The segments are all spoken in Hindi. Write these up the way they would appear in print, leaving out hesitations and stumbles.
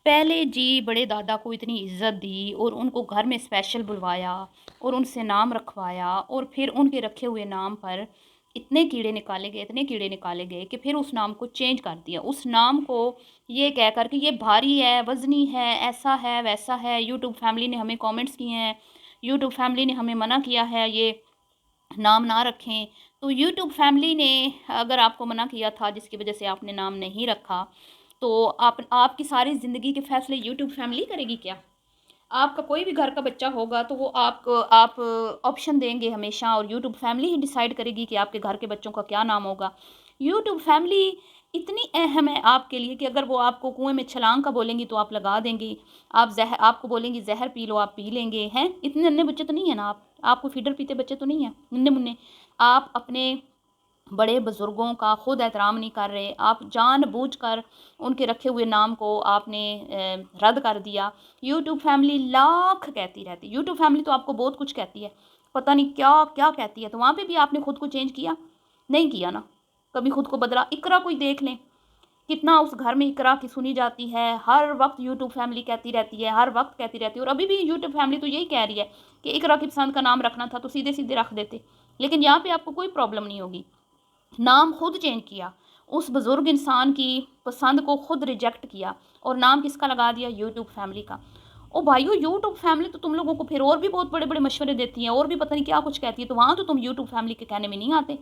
पहले जी बड़े दादा को इतनी इज़्ज़त दी और उनको घर में स्पेशल बुलवाया और उनसे नाम रखवाया और फिर उनके रखे हुए नाम पर इतने कीड़े निकाले गए कि फिर उस नाम को चेंज कर दिया। उस नाम को ये कह कर कि ये भारी है, वज़नी है, ऐसा है, वैसा है। यूट्यूब फैमिली ने हमें कमेंट्स किए हैं, यूट्यूब फैमिली ने हमें मना किया है ये नाम ना रखें। तो यूट्यूब फैमिली ने अगर आपको मना किया था जिसकी वज़ह से आपने नाम नहीं रखा, तो आपकी सारी ज़िंदगी के फ़ैसले यूट्यूब फैमिली करेगी क्या? आपका कोई भी घर का बच्चा होगा तो वो आप ऑप्शन देंगे हमेशा और यूट्यूब फैमिली ही डिसाइड करेगी कि आपके घर के बच्चों का क्या नाम होगा। यूट्यूब फैमिली इतनी अहम है आपके लिए कि अगर वो आपको कुएँ में छलांग का बोलेंगी तो आप लगा देंगी। आपको बोलेंगी ज़हर पी लो, आप पी लेंगे, हैं? इतने नन्हे बच्चे तो नहीं हैं ना आप। आप कोई फ़ीडर पीते बच्चे तो नहीं हैं, नन्हे-मुन्ने। आप अपने बड़े बुज़ुर्गों का खुद एहतराम नहीं कर रहे, आप जानबूझकर उनके रखे हुए नाम को आपने रद्द कर दिया। यूट्यूब फैमिली लाख कहती रहती है, यूट्यूब फैमिली तो आपको बहुत कुछ कहती है, पता नहीं क्या-क्या कहती है, तो वहाँ पे भी आपने खुद को चेंज किया? नहीं किया ना, कभी खुद को बदला। इक़रा को ही देख लें, कितना उस घर में इक़रा की सुनी जाती है, हर वक़्त यूट्यूब फैमिली कहती रहती है, हर वक़्त कहती रहती है और अभी भी यूट्यूब फैमिली तो यही कह रही है कि इक़रा की पसंद का नाम रखना था तो सीधे-सीधे रख देते। लेकिन यहाँ पे आपको कोई प्रॉब्लम नहीं होगी। नाम खुद चेंज किया, उस बुज़ुर्ग इंसान की पसंद को खुद रिजेक्ट किया और नाम किसका लगा दिया? यूट्यूब फैमिली का। ओ भाइयों, यूट्यूब फैमिली तो तुम लोगों को फिर और भी बहुत बड़े-बड़े मशवरे देती है और भी पता नहीं क्या कुछ कहती है, तो वहाँ तो तुम यूट्यूब फैमिली के कहने में नहीं आते।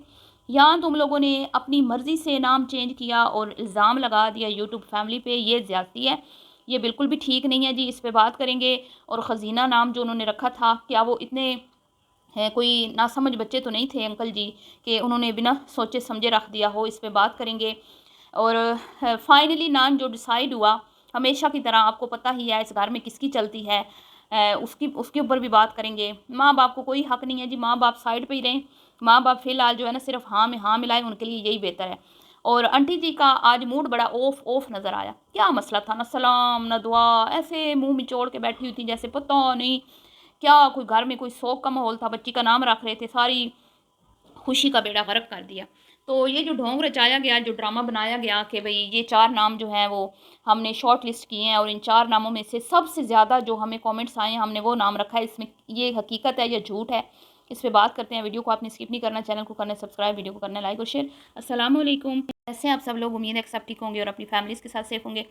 यहाँ तुम लोगों ने अपनी मर्ज़ी से नाम चेंज किया और इल्ज़ाम लगा दिया यूट्यूब फैमिली पे, ये ज़्यादती है, ये बिल्कुल भी ठीक नहीं है जी, इस पे बात करेंगे। और ख़ज़ीना नाम जो उन्होंने रखा था, क्या वो इतने हैं कोई नासमझ बच्चे तो नहीं थे अंकल जी कि उन्होंने बिना सोचे समझे रख दिया हो, इस पे बात करेंगे। और फाइनली नाम जो डिसाइड हुआ, हमेशा की तरह आपको पता ही है इस घर में किसकी चलती है, उसकी उसके ऊपर भी बात करेंगे। माँ बाप को कोई हक नहीं है जी, माँ बाप साइड पे ही रहें। माँ बाप फ़िलहाल जो है ना सिर्फ हाँ में हाँ मिलाएं, उनके लिए यही बेहतर है। और आंटी जी का आज मूड बड़ा ऑफ ऑफ नज़र आया। क्या मसला था? ना सलाम ना दुआ, ऐसे मुंह निचोड़ के बैठी हुई थी जैसे पता नहीं क्या कोई घर में कोई शोक का माहौल था, बच्ची का नाम रख रहे थे, सारी खुशी का बेड़ा गर्क कर दिया। तो ये जो ढोंग रचाया गया, जो ड्रामा बनाया गया कि भई ये 4 नाम जो हैं वो हमने शॉर्ट लिस्ट किए हैं और इन 4 नामों में से सबसे ज़्यादा जो हमें कमेंट्स आए हैं हमने वो नाम रखा है। इसमें ये हकीकत है या झूठ है? इस पे बात करते हैं। वीडियो को आपने स्किप नहीं करना, चैनल को करना है सब्सक्राइब, वीडियो को करना है लाइक और शेयर। अस्सलाम वालेकुम। कैसे हैं आप सब लोग? उम्मीद है कि सब ठीक होंगे और अपनी फैमिलीज़ के साथ सेफ होंगे।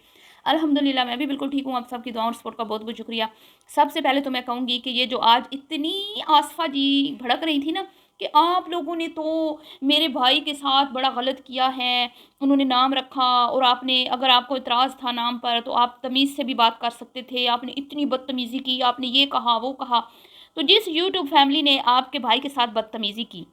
अल्हम्दुलिल्लाह मैं भी बिल्कुल ठीक हूँ। आप सबकी दुआ और सपोर्ट का बहुत-बहुत शुक्रिया। सबसे पहले तो मैं कहूँगी कि ये जो आज इतनी आसफ़ा जी भड़क रही थी ना कि आप लोगों ने तो मेरे भाई के साथ बड़ा गलत किया है, उन्होंने नाम रखा और आपने अगर आपको इतराज़ था नाम पर तो आप तमीज़ से भी बात कर सकते थे, आपने इतनी बदतमीज़ी की, आपने ये कहा, वो कहा। तो जिस यूट्यूब फैमिली ने आपके भाई के साथ बदतमीज़ी की,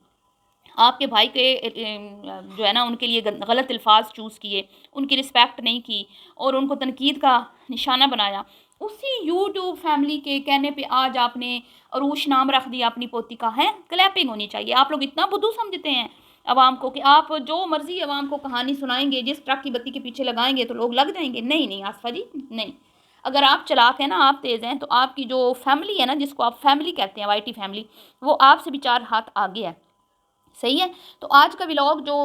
आपके भाई के जो है ना उनके लिए गलत अल्फाज चूज़ किए, उनकी रिस्पेक्ट नहीं की और उनको तनकीद का निशाना बनाया, उसी यूट्यूब फैमिली के कहने पे आज आपने अरूश नाम रख दिया अपनी पोती का। है क्लैपिंग होनी चाहिए। आप लोग इतना बुद्धू समझते हैं अवाम को कि आप जो मर्जी अवाम को कहानी सुनाएंगे, जिस ट्रक की बत्ती के पीछे लगाएंगे तो लोग लग जाएंगे। नहीं नहीं आसफा जी, नहीं। अगर आप चालाक हैं ना, आप तेज़ हैं, तो आपकी जो फैमिली है ना, जिसको आप फैमिली कहते हैं, वाईटी फैमिली, वो आपसे भी 4 हाथ आगे है। सही है। तो आज का व्लॉग जो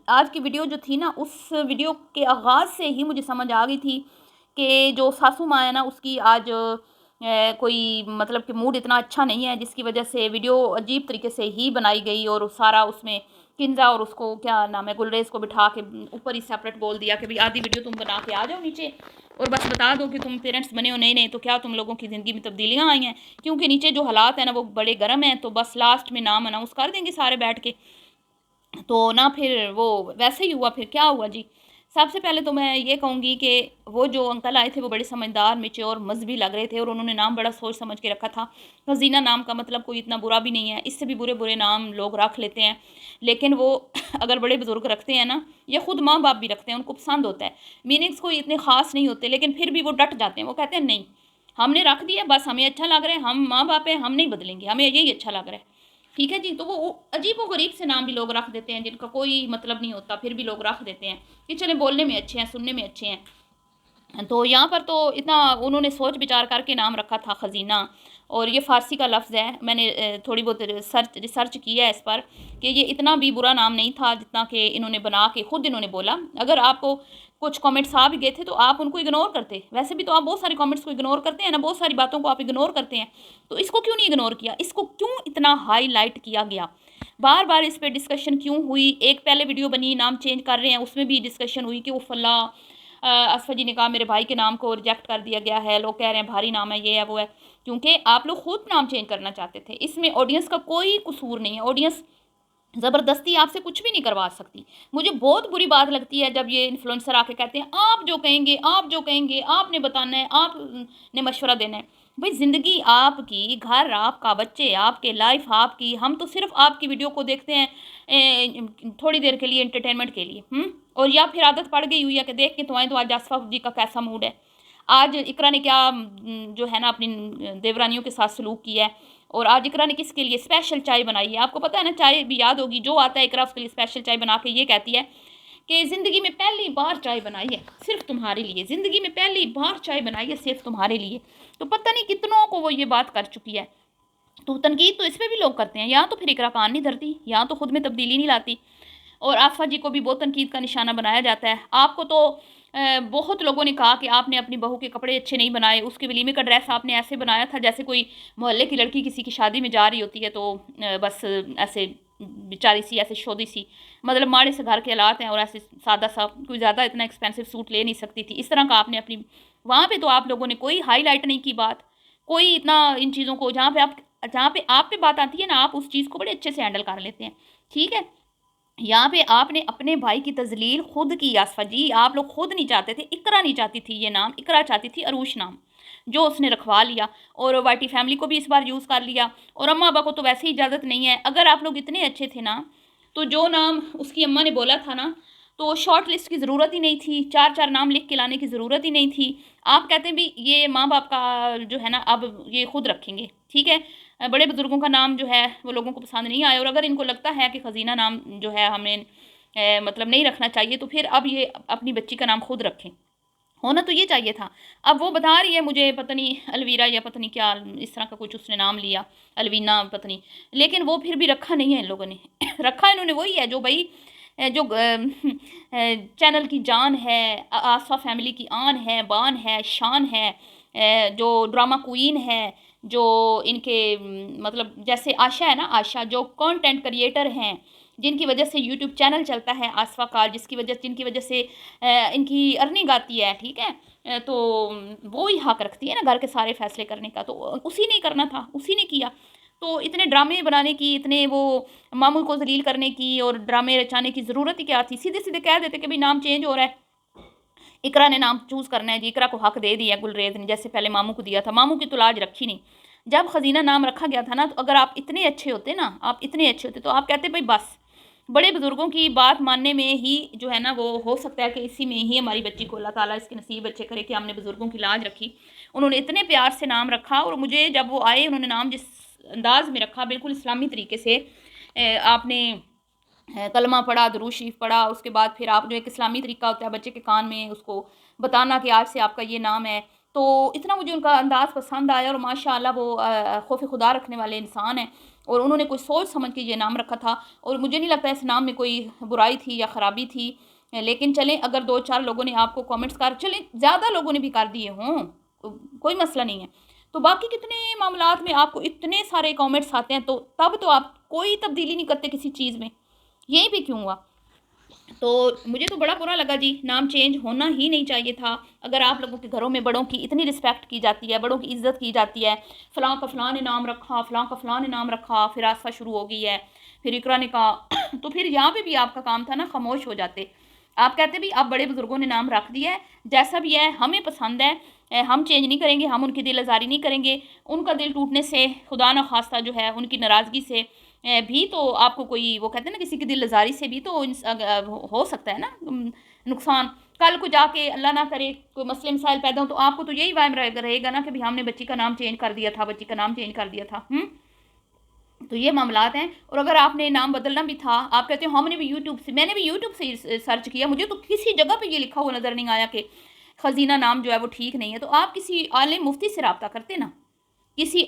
आज की वीडियो जो थी ना, उस वीडियो के आगाज़ से ही मुझे समझ आ गई थी कि जो सासू माँ है ना उसकी आज कोई मतलब कि मूड इतना अच्छा नहीं है, जिसकी वजह से वीडियो अजीब तरीके से ही बनाई गई और सारा उसमें किंजा और उसको क्या नाम है गुलरेज को बिठा के ऊपर ही सेपरेट बोल दिया कि भाई आधी वीडियो तुम बना के आ जाओ नीचे और बस बता दो कि तुम पेरेंट्स बने हो। नहीं नहीं, तो क्या तुम लोगों की ज़िंदगी में तब्दीलियाँ आई हैं? क्योंकि नीचे जो हालात हैं ना वो बड़े गर्म हैं, तो बस लास्ट में नाम अनाउंस कर देंगे सारे बैठ के। तो ना फिर वो वैसे ही हुआ। फिर क्या हुआ जी? सबसे पहले तो मैं ये कहूँगी कि वो जो अंकल आए थे वो बड़े समझदार, मैच्योर, मज़हबी लग रहे थे और उन्होंने नाम बड़ा सोच समझ के रखा था। हज़ीना नाम का मतलब कोई इतना बुरा भी नहीं है, इससे भी बुरे-बुरे नाम लोग रख लेते हैं। लेकिन वो अगर बड़े बुज़ुर्ग रखते हैं ना, या खुद माँ-बाप भी रखते हैं, उनको पसंद होता है। मीनिंग्स कोई इतने ख़ास नहीं होते, लेकिन फिर भी वो डट जाते हैं। वो कहते हैं नहीं, हमने रख दिया, बस हमें अच्छा लग रहा है, हम माँ-बाप हैं, हम नहीं बदलेंगे, हमें यही अच्छा लग रहा है। ठीक है जी। तो वो अजीब-ओ-गरीब से नाम भी लोग रख देते हैं जिनका कोई मतलब नहीं होता, फिर भी लोग रख देते हैं कि चलें बोलने में अच्छे हैं, सुनने में अच्छे हैं। तो यहाँ पर तो इतना उन्होंने सोच विचार करके नाम रखा था ख़ज़ीना, और ये फ़ारसी का लफ्ज़ है। मैंने थोड़ी बहुत रिसर्च की है इस पर कि ये इतना भी बुरा नाम नहीं था जितना कि इन्होंने बना के खुद इन्होंने बोला। अगर आपको कुछ कमेंट्स आ भी गए थे तो आप उनको इग्नोर करते। वैसे भी तो आप बहुत सारे कमेंट्स को इग्नोर करते हैं ना, बहुत सारी बातों को आप इग्नोर करते हैं, तो इसको क्यों नहीं इग्नोर किया? इसको क्यों इतना हाईलाइट किया गया? बार बार इस पर डिस्कशन क्यों हुई? एक पहले वीडियो बनी नाम चेंज कर रहे हैं, उसमें भी डिस्कशन हुई कि वो फला असफा जी ने कहा मेरे भाई के नाम को रिजेक्ट कर दिया गया है, लोग कह रहे हैं भारी नाम है, ये है वो है, क्योंकि आप लोग खुद नाम चेंज करना चाहते थे। इसमें ऑडियंस का कोई कसूर नहीं है, ऑडियंस ज़बरदस्ती आपसे कुछ भी नहीं करवा सकती। मुझे बहुत बुरी बात लगती है जब ये इन्फ्लुएंसर आके कहते हैं आप जो कहेंगे, आप जो कहेंगे, आपने बताना है, आपने मशवरा देना है। भाई ज़िंदगी आपकी, घर आपका, बच्चे आपके, लाइफ आपकी, हम तो सिर्फ आपकी वीडियो को देखते हैं थोड़ी देर के लिए, एंटरटेनमेंट के लिए। और या फिर आदत पड़ गई हुई है कि देख के तो आए तो आज आसफा जी का कैसा मूड है, आज इकरा ने क्या जो है ना अपनी देवरानियों के साथ सलूक किया है, और आज इकरा ने किसके लिए स्पेशल चाय बनाई है। आपको पता है ना, चाय भी याद होगी, जो आता है इकरा उसके लिए स्पेशल चाय बना के ये कहती है कि ज़िंदगी में पहली बार चाय बनाई है सिर्फ तुम्हारे लिए, ज़िंदगी में पहली बार चाय बनाई है सिर्फ तुम्हारे लिए। तो पता नहीं कितनों को वो ये बात कर चुकी है। तो तनकीद तो इस पर भी लोग करते हैं, या तो फिर इकरा कान नहीं धरती, या तो खुद में तब्दीली नहीं लाती। और आसफा जी को भी बहुत तनकीद का निशाना बनाया जाता है। आपको तो बहुत लोगों ने कहा कि आपने अपनी बहू के कपड़े अच्छे नहीं बनाए, उसके वलीमे का ड्रेस आपने ऐसे बनाया था जैसे कोई मोहल्ले की लड़की किसी की शादी में जा रही होती है, तो बस ऐसे बेचारी सी, ऐसे शोदी सी, मतलब माड़े से घर के हालात हैं और ऐसे सादा सा, कोई ज़्यादा इतना एक्सपेंसिव सूट ले नहीं सकती थी, इस तरह का आपने अपनी, वहाँ पे तो आप लोगों ने कोई हाईलाइट नहीं की बात, कोई इतना इन चीज़ों को, जहाँ पे आप पे बात आती है ना, आप उस चीज़ को बड़े अच्छे से हैंडल कर लेते हैं। ठीक है, यहाँ पे आपने अपने भाई की तजलील खुद की आसफा जी, आप लोग खुद नहीं चाहते थे, इकरा नहीं चाहती थी ये नाम, इकरा चाहती थी अरूश नाम, जो उसने रखवा लिया, और वाईटी फैमिली को भी इस बार यूज़ कर लिया, और अम्मा अब्बा को तो वैसे ही इजाज़त नहीं है। अगर आप लोग इतने अच्छे थे ना, तो जो नाम उसकी अम्मा ने बोला था ना, तो शॉर्ट लिस्ट की ज़रूरत ही नहीं थी, चार चार नाम लिख के लाने की ज़रूरत ही नहीं थी। आप कहते भी ये माँ बाप का जो है ना अब ये खुद रखेंगे, ठीक है। बड़े बुज़ुर्गों का नाम जो है वो लोगों को पसंद नहीं आया, और अगर इनको लगता है कि ख़ज़ीना नाम जो है हमें मतलब नहीं रखना चाहिए, तो फिर अब ये अपनी बच्ची का नाम खुद रखें, होना तो ये चाहिए था। अब वो बता रही है मुझे पता नहीं अलवीरा या पता नहीं क्या इस तरह का कुछ उसने नाम लिया, अलवीना पता नहीं, लेकिन वो फिर भी रखा नहीं है इन लोगों ने रखा इन्होंने वही है जो भाई जो चैनल की जान है, आसफा फैमिली की आन है, बान है, शान है, जो ड्रामा क्वीन है, जो इनके मतलब जैसे आशा है ना, आशा जो कंटेंट क्रिएटर हैं, जिनकी वजह से यूट्यूब चैनल चलता है आसफा का, जिनकी वजह से इनकी अर्निंग आती है, ठीक है। तो वो ही हक रखती है ना घर के सारे फैसले करने का, तो उसी ने करना था, उसी ने किया। तो इतने ड्रामे बनाने की, इतने वो मामू को जलील करने की और ड्रामे रचाने की ज़रूरत ही क्या थी? सीधे सीधे कह देते कि भाई नाम चेंज हो रहा है, इकरा ने नाम चूज़ करना है जी, इकरा को हक दे दिया गुलरेज ने, जैसे पहले मामू को दिया था। मामू की तो लाज रखी नहीं, जब खजीना नाम रखा गया था ना, तो अगर आप इतने अच्छे होते ना, आप इतने अच्छे होते, तो आप कहते भाई बस बड़े बुजुर्गों की बात मानने में ही जो है ना, वो हो सकता है कि इसी में ही हमारी बच्ची को अल्लाह ताला इसके नसीब अच्छे करे कि हमने बुजुर्गों की लाज रखी। उन्होंने इतने प्यार से नाम रखा, और मुझे जब वो आए उन्होंने नाम जिस अंदाज में रखा, बिल्कुल इस्लामी तरीके से, आपने कलमा पढ़ा, दुरूद शरीफ पढ़ा, उसके बाद फिर आप जो एक इस्लामी तरीका होता है बच्चे के कान में उसको बताना कि आज से आपका ये नाम है, तो इतना मुझे उनका अंदाज़ पसंद आया, और माशाअल्लाह वो खौफ खुदा रखने वाले इंसान हैं, और उन्होंने कोई सोच समझ के ये नाम रखा था, और मुझे नहीं लगता इस नाम में कोई बुराई थी या ख़राबी थी। लेकिन चलें, अगर दो चार लोगों ने आपको कमेंट्स कर, चलें ज़्यादा लोगों ने भी कर दिए हों, कोई मसला नहीं है, तो बाकी कितने मामलात में आपको इतने सारे कमेंट्स आते हैं, तो तब तो आप कोई तब्दीली नहीं करते किसी चीज़ में, यहीं पे क्यों हुआ? तो मुझे तो बड़ा बुरा लगा जी, नाम चेंज होना ही नहीं चाहिए था। अगर आप लोगों के घरों में बड़ों की इतनी रिस्पेक्ट की जाती है, बड़ों की इज्जत की जाती है, फ़लाँ का फ़लाँ ने नाम रखा, फ़लाँ का फ़लाँ ने नाम रखा, फिर आसफा शुरू हो गई है, फिर इकरा ने कहा तो फिर यहाँ पे भी आपका काम था ना, खामोश हो जाते। आप कहते भी आप बड़े बुज़ुर्गों ने नाम रख दिया है, जैसा भी है हमें पसंद है, हम चेंज नहीं करेंगे, हम उनकी दिल आज़ारी नहीं करेंगे। उनका दिल टूटने से, खुदा न खास्ता जो है उनकी नाराज़गी से भी तो आपको कोई, वो कहते हैं ना किसी की दिल आज़ारी से भी तो हो सकता है ना नुकसान। कल को जाके अल्लाह ना करे कोई मसले मसाइल पैदा हो, तो आपको तो यही वायम रहेगा ना कि भाई हमने बच्ची का नाम चेंज कर दिया था, बच्ची का नाम चेंज कर दिया था। तो ये मामलात हैं। और अगर आपने नाम बदलना भी था, आप कहते हो हमने भी यूट्यूब से, मैंने भी यूट्यूब से सर्च किया, मुझे तो किसी जगह पे ये लिखा हुआ नज़र नहीं आया कि खजीना नाम जो है वो ठीक नहीं है। तो आप किसी आलिम मुफ्ती से रब्ता करते ना, किसी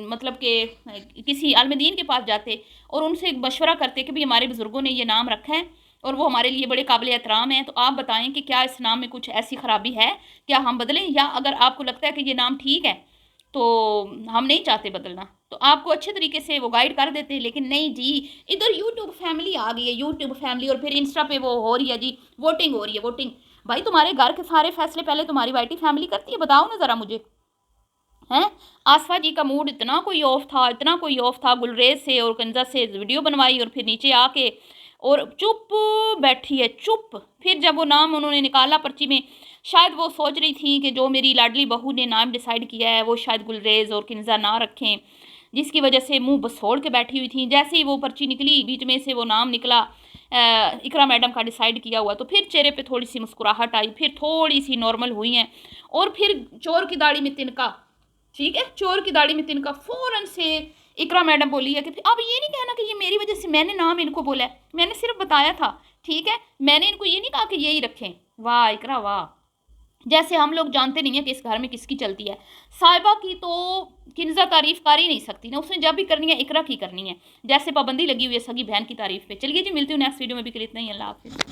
मतलब कि किसी आलिम दीन के पास जाते और उनसे मशवरा करते कि भाई हमारे बुज़ुर्गों ने ये नाम रखा है, और वो हमारे लिए बड़े काबिल एहतराम हैं। तो आप बताएं कि क्या इस नाम में कुछ ऐसी ख़राबी है, क्या हम बदलें, या अगर आपको लगता है कि ये नाम ठीक है तो हम नहीं चाहते बदलना, तो आपको अच्छे तरीके से वो गाइड कर देते हैं। लेकिन नहीं जी, इधर यूट्यूब फैमिली आ गई है, यूट्यूब फैमिली, और फिर इंस्टा पे वो हो रही है जी, वोटिंग हो रही है, वोटिंग। भाई तुम्हारे घर के सारे फैसले पहले तुम्हारी वाइटी फैमिली करती है, बताओ ना ज़रा मुझे। हैं, आसफा जी का मूड इतना कोई ऑफ था, इतना कोई ऑफ था, गुलरेज से और कंजा से वीडियो बनवाई और फिर नीचे आके और चुप बैठी है, चुप। फिर जब वो नाम उन्होंने निकाला पर्ची में, शायद वो सोच रही थी कि जो मेरी लाडली बहू ने नाम डिसाइड किया है वो शायद गुलरेज और किन्जा ना रखें, जिसकी वजह से मुंह बसोड़ के बैठी हुई थी। जैसे ही वो पर्ची निकली, बीच में से वो नाम निकला इकरा मैडम का डिसाइड किया हुआ, तो फिर चेहरे पे थोड़ी सी मुस्कुराहट आई, फिर थोड़ी सी नॉर्मल हुई हैं। और फिर चोर की दाढ़ी में तिनका, ठीक है, चोर की दाढ़ी में तिनका, फौरन से इकरा मैडम बोली है कि अब ये नहीं कहना कि ये मेरी वजह से मैंने नाम इनको बोला है, मैंने सिर्फ बताया था, ठीक है, मैंने इनको ये नहीं कहा कि यही रखें। वाह इकरा वाह, जैसे हम लोग जानते नहीं है कि इस घर में किसकी चलती है। साहिबा की तो किन्जा तारीफ कर ही नहीं सकती ना, उसने जब भी करनी है इकरा की करनी है, जैसे पाबंदी लगी हुई है सगी बहन की तारीफ पे। चलिए जी, मिलती हूँ नेक्स्ट वीडियो में, भी के लिए इतना ही, अल्लाह हाफिज़।